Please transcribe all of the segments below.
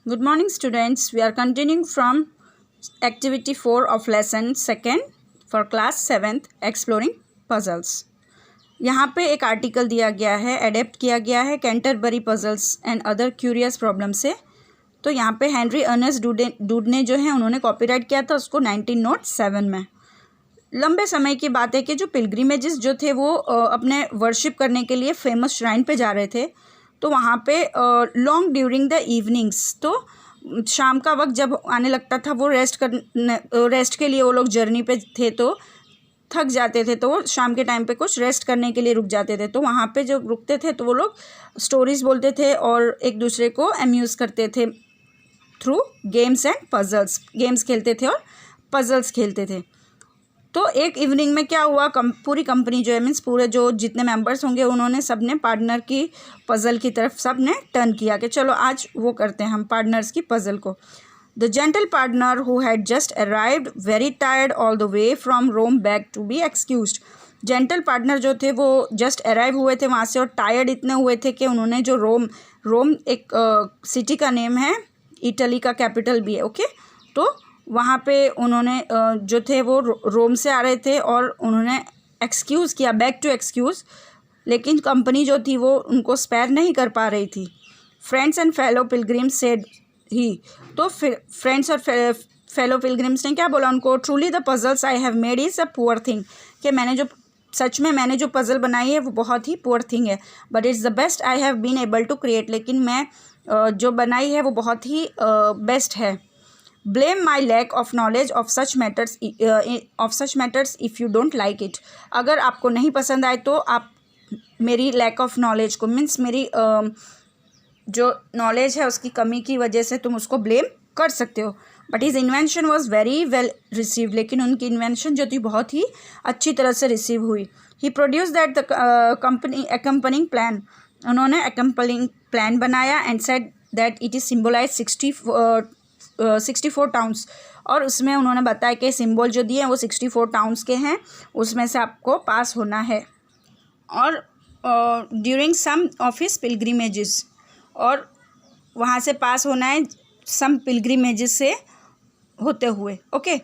Good morning students. We are continuing from activity 4 of lesson 2nd for class 7th exploring puzzles. यहाँ पे एक article दिया गया है, एडेप्ट किया गया है Canterbury puzzles and other curious problem से। तो यहाँ पे हेनरी अर्नेस्ट डूड ने जो है उन्होंने कॉपीराइट किया था उसको 1907 में। लंबे समय की बात है कि जो पिलग्रिमेजेस जो थे वो अपने वर्शिप करने के लिए फेमस श्राइन पे जा रहे थे। तो वहाँ पे लॉन्ग ड्यूरिंग द इवनिंग्स, तो शाम का वक्त जब आने लगता था वो रेस्ट के लिए वो लोग जर्नी पे थे, तो थक जाते थे, तो वो शाम के टाइम पे कुछ रेस्ट करने के लिए रुक जाते थे। तो वहाँ पे जो रुकते थे तो वो लोग स्टोरीज बोलते थे और एक दूसरे को अम्यूज़ करते थे through games and puzzles. Games खेलते थे और पजल्स खेलते थे। तो एक इवनिंग में क्या हुआ, पूरी कंपनी जो है मीन्स पूरे जो जितने मेंबर्स होंगे उन्होंने सब ने पार्टनर की पज़ल की तरफ सब ने टर्न किया कि चलो आज वो करते हैं हम पार्टनर्स की पज़ल को। The gentle partner who had just arrived very tired all the way from Rome back to be excused. Gentle partner जो थे वो जस्ट अराइव हुए थे वहाँ से और टायर्ड इतने हुए थे कि उन्होंने जो रोम एक सिटी का नेम है, इटली का कैपिटल भी है, ओके। तो वहाँ पे उन्होंने जो थे वो रोम से आ रहे थे और उन्होंने एक्सक्यूज़ किया, बैक टू एक्सक्यूज़, लेकिन कंपनी जो थी वो उनको स्पेयर नहीं कर पा रही थी। Friends and fellow pilgrims said he, तो फिर फ्रेंड्स और फेलो पिलग्रिम्स ने क्या बोला उनको, truly the puzzles I have made is a poor thing, कि मैंने जो पज़ल बनाई है वो बहुत ही पुअर थिंग है, but it's the best I have been able to create, लेकिन मैं जो बनाई है वो बहुत ही बेस्ट है। Blame my lack of knowledge of such matters if you don't like it. अगर आपको नहीं पसंद आए तो आप मेरी लैक ऑफ नॉलेज को मीन्स मेरी जो नॉलेज है उसकी कमी की वजह से तुम उसको ब्लेम कर सकते हो। But his invention was very well received, लेकिन उनकी इन्वेंशन जो थी बहुत ही अच्छी तरह से रिसीव हुई। He produce that the company accompanying plan, उन्होंने एकम्पनिंग प्लान बनाया and said that it is symbolize 64 towns, और उसमें उन्होंने बताया कि सिंबल जो दिए हैं वो 64 टाउन्स के हैं, उसमें से आपको पास होना है। और ड्यूरिंग सम ऑफ हिज पिलग्रिमेजेस, और वहाँ से पास होना है सम पिलग्रिमेजेस से होते हुए, okay.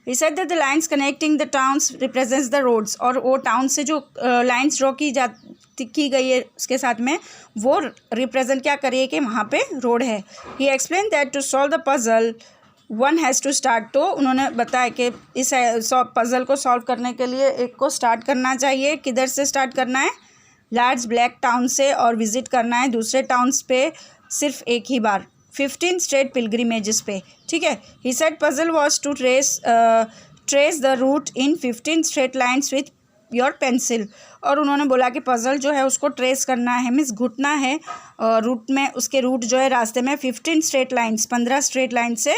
He said that the lines connecting the towns represents the roads, और वो टाउन से जो लाइन्स ड्रॉ की गई है उसके साथ में वो रिप्रेजेंट क्या करिए कि वहाँ पे रोड है। He explained that to solve the puzzle one has to start, तो उन्होंने बताया कि इस पज़ल को सॉल्व करने के लिए एक को स्टार्ट करना चाहिए। किधर से स्टार्ट करना है? लार्ज ब्लैक टाउन से, और विज़िट करना है दूसरे टाउन्स पे सिर्फ एक ही बार, 15 स्ट्रेट पिलग्रिमेजेस पे, ठीक है। He said puzzle was to trace the route in 15 straight lines with your pencil, और उन्होंने बोला कि पजल जो है उसको ट्रेस करना है, मीन्स घुटना है रूट में, उसके रूट जो है रास्ते में 15 स्ट्रेट लाइन्स, 15 स्ट्रेट लाइन से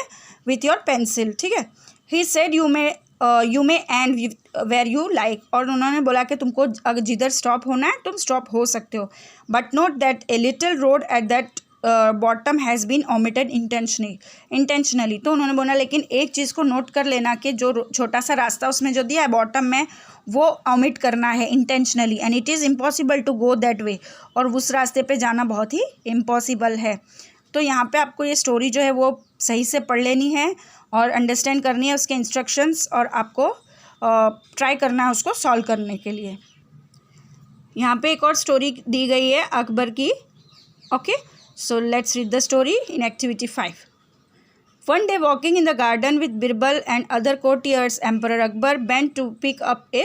विथ योर पेंसिल, ठीक है। He said you may end where you like, और उन्होंने बोला कि तुमको अगर जिधर स्टॉप होना है तुम स्टॉप हो सकते हो, but note that a little road at that bottom has been omitted intentionally, तो उन्होंने बोला लेकिन एक चीज़ को नोट कर लेना कि जो छोटा सा रास्ता उसमें जो दिया है बॉटम में वो ओमिट करना है intentionally, and it is impossible to go that way, और उस रास्ते पे जाना बहुत ही इम्पॉसिबल है। तो यहाँ पे आपको ये स्टोरी जो है वो सही से पढ़ लेनी है और अंडरस्टैंड करनी है उसके इंस्ट्रक्शंस, और आपको ट्राई करना है उसको सॉल्व करने के लिए। यहाँ पे एक और स्टोरी दी गई है अकबर की, okay. So let's read the story in activity 5. One day walking in the garden with Birbal and other courtiers, Emperor Akbar bent to pick up a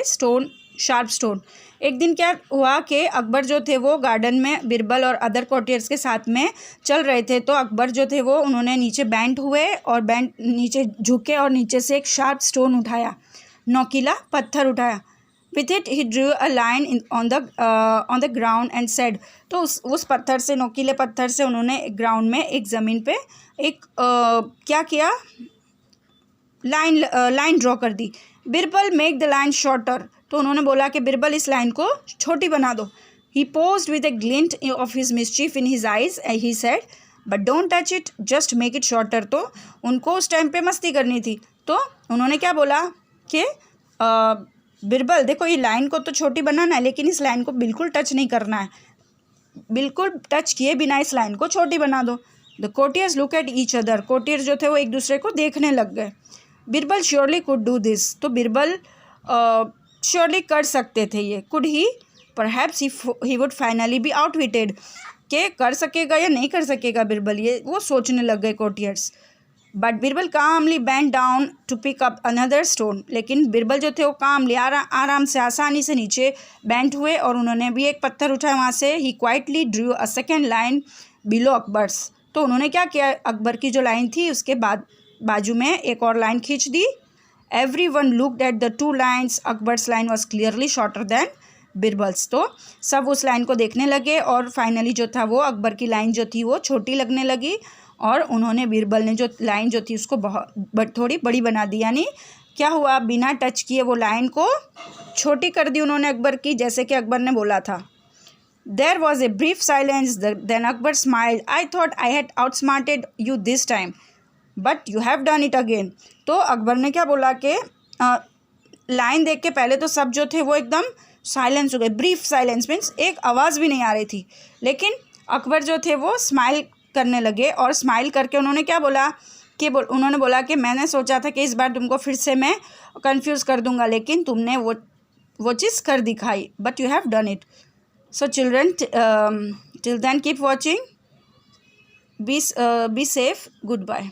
sharp stone. एक दिन क्या हुआ कि अकबर जो थे वो गार्डन में बिरबल और अदर कोर्टियर्स के साथ में चल रहे थे। तो अकबर जो थे वो उन्होंने नीचे बैंड हुए और नीचे झुके और नीचे से एक शार्प स्टोन उठाया, नोकीला पत्थर उठाया। With it he drew a line on the ground and said, तो उस पत्थर से, नोकीले पत्थर से उन्होंने ग्राउंड में एक ज़मीन पे एक क्या किया, लाइन ड्रॉ कर दी। Birbal make the line shorter, तो उन्होंने बोला कि बिरबल इस लाइन को छोटी बना दो। He paused with a glint of his mischief in his eyes, he said but don't touch it just make it shorter. तो उनको उस टाइम पे मस्ती करनी थी, तो उन्होंने क्या बोला कि बिरबल देखो ये लाइन को तो छोटी बनाना है लेकिन इस लाइन को बिल्कुल टच नहीं करना है, बिल्कुल टच किए बिना इस लाइन को छोटी बना दो। The courtiers look at each other, courtier जो थे वो एक दूसरे को देखने लग गए। Birbal surely could do this, तो बीरबल श्योरली कर सकते थे ये। Could he, perhaps he would finally be outwitted, के कर सकेगा या नहीं कर सकेगा बीरबल, ये वो सोचने लग गए courtiers. But Birbal calmly bent down to pick up another stone, लेकिन बीरबल जो थे वो कामली आराम से आसानी से नीचे बेंट हुए और उन्होंने भी एक पत्थर उठाया वहाँ से। He quietly drew a second line below Akbar's, तो उन्होंने क्या किया, अकबर की जो लाइन थी उसके बाद बाजू में एक और लाइन खींच दी। Everyone looked at the two lines, Akbar's line was clearly shorter than Birbal's, तो सब उस लाइन को देखने लगे और फाइनली जो था वो अकबर की लाइन जो थी वो छोटी लगने लगी और उन्होंने बीरबल ने जो लाइन जो थी उसको बहुत थोड़ी बड़ी बना दी। यानी क्या हुआ, बिना टच किए वो लाइन को छोटी कर दी उन्होंने अकबर की, जैसे कि अकबर ने बोला था। There was a brief silence, then Akbar smiled, I thought I had outsmarted you this time but you have done it again. तो अकबर ने क्या बोला कि लाइन देख के पहले तो सब जो थे वो एकदम साइलेंस हो गए। ब्रीफ साइलेंस मीन्स एक आवाज़ भी नहीं आ रही थी, लेकिन अकबर जो थे वो स्माइल करने लगे और स्माइल करके उन्होंने क्या बोला कि उन्होंने बोला कि मैंने सोचा था कि इस बार तुमको फिर से मैं कंफ्यूज कर दूंगा, लेकिन तुमने वो चीज़ कर दिखाई, but you have done it. So children, till then keep watching, be safe, good bye.